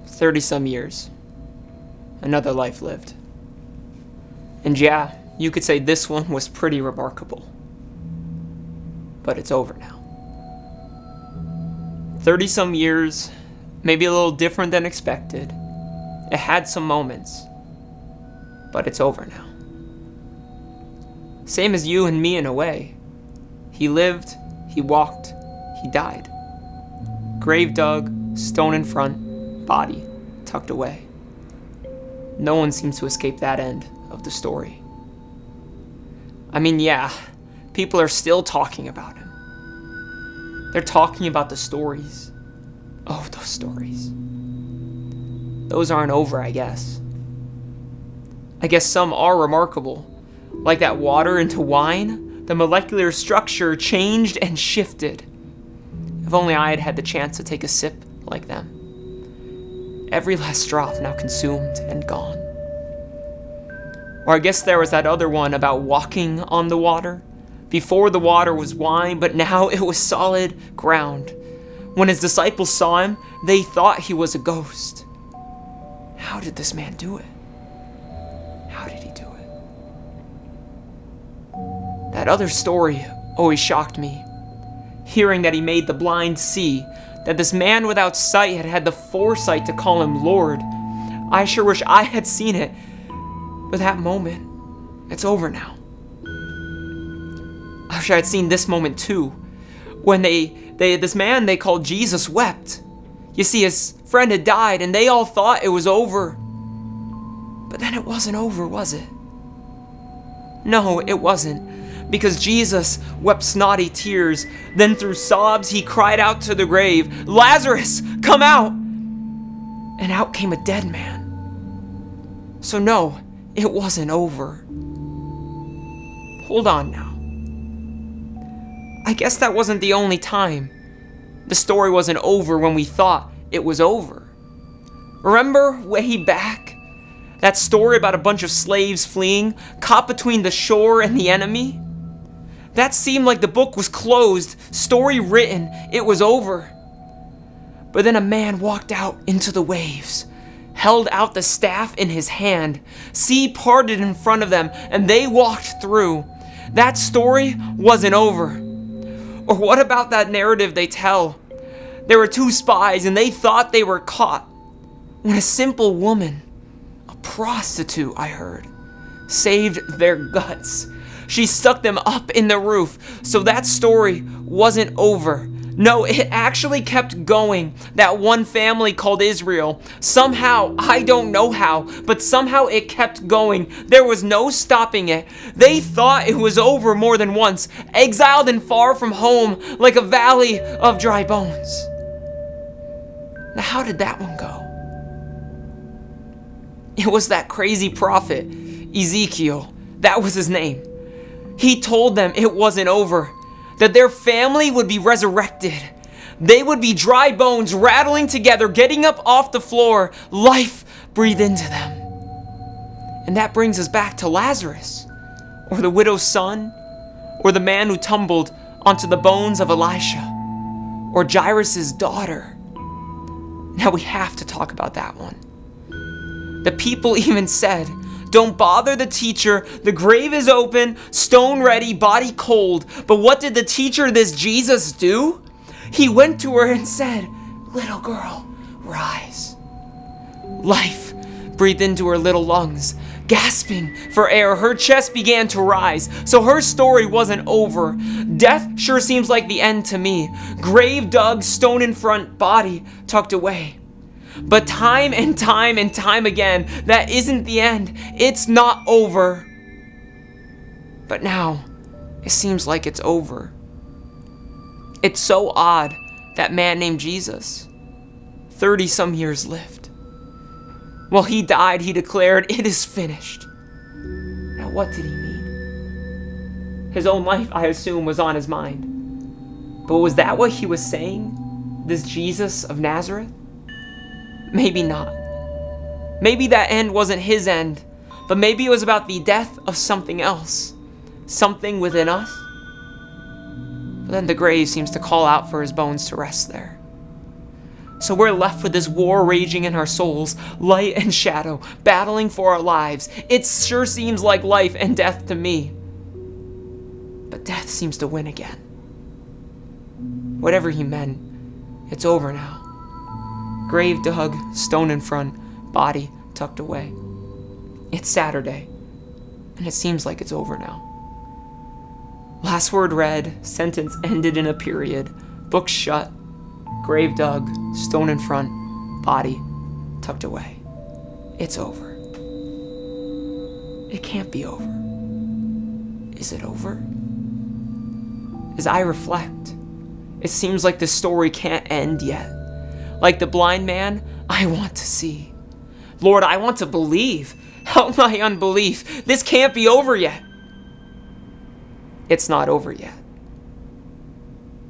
30 some years. Another life lived. And yeah, you could say this one was pretty remarkable. But it's over now. 30 some years, maybe a little different than expected. It had some moments, but it's over now. Same as you and me in a way. He lived, he walked, he died. Grave dug, stone in front, body tucked away. No one seems to escape that end of the story. I mean, yeah, people are still talking about him. They're talking about the stories. Oh, those stories. Those aren't over, I guess. I guess some are remarkable. Like that water into wine, the molecular structure changed and shifted. If only I had had the chance to take a sip like them. Every last drop now consumed and gone. Or I guess there was that other one about walking on the water. Before the water was wine, but now it was solid ground. When his disciples saw him, they thought he was a ghost. How did this man do it? How did he do it? That other story always shocked me. Hearing that he made the blind see, that this man without sight had had the foresight to call him Lord. I sure wish I had seen it. But that moment, it's over now. I wish I had seen this moment too, when this man they called Jesus wept. You see, his friend had died and they all thought it was over. But then it wasn't over, was it? No, it wasn't, because Jesus wept snotty tears. Then through sobs he cried out to the grave, "Lazarus, come out!" And out came a dead man. So no, it wasn't over. Hold on now. I guess that wasn't the only time. The story wasn't over when we thought it was over. Remember way back? That story about a bunch of slaves fleeing, caught between the shore and the enemy? That seemed like the book was closed, story written, it was over. But then a man walked out into the waves, held out the staff in his hand, sea parted in front of them, and they walked through. That story wasn't over. Or what about that narrative they tell? There were two spies and they thought they were caught, when a simple woman, a prostitute I heard, saved their guts. She stuck them up in the roof, so that story wasn't over. No, it actually kept going. That one family called Israel. Somehow, I don't know how, but somehow it kept going. There was no stopping it. They thought it was over more than once, exiled and far from home, like a valley of dry bones. Now, how did that one go? It was that crazy prophet, Ezekiel. That was his name. He told them it wasn't over, that their family would be resurrected. They would be dry bones rattling together, getting up off the floor, life breathed into them. And that brings us back to Lazarus, or the widow's son, or the man who tumbled onto the bones of Elisha, or Jairus' daughter. Now we have to talk about that one. The people even said, "Don't bother the teacher, the grave is open, stone ready, body cold." But what did the teacher, this Jesus, do? He went to her and said, "Little girl, rise." Life breathed into her little lungs. Gasping for air, her chest began to rise. So her story wasn't over. Death sure seems like the end to me. Grave dug, stone in front, body tucked away. But time and time and time again, that isn't the end. It's not over. But now, it seems like it's over. It's so odd, that man named Jesus, 30 some years lived. While he died, he declared, "It is finished." Now what did he mean? His own life, I assume, was on his mind. But was that what he was saying? This Jesus of Nazareth? Maybe not. Maybe that end wasn't his end, but maybe it was about the death of something else, something within us. But then the grave seems to call out for his bones to rest there. So we're left with this war raging in our souls, light and shadow, battling for our lives. It sure seems like life and death to me. But death seems to win again. Whatever he meant, it's over now. Grave dug, stone in front, body tucked away. It's Saturday, and it seems like it's over now. Last word read, sentence ended in a period, book shut, grave dug, stone in front, body tucked away. It's over. It can't be over. Is it over? As I reflect, it seems like the story can't end yet. Like the blind man, I want to see. Lord, I want to believe. Help my unbelief. This can't be over yet. It's not over yet.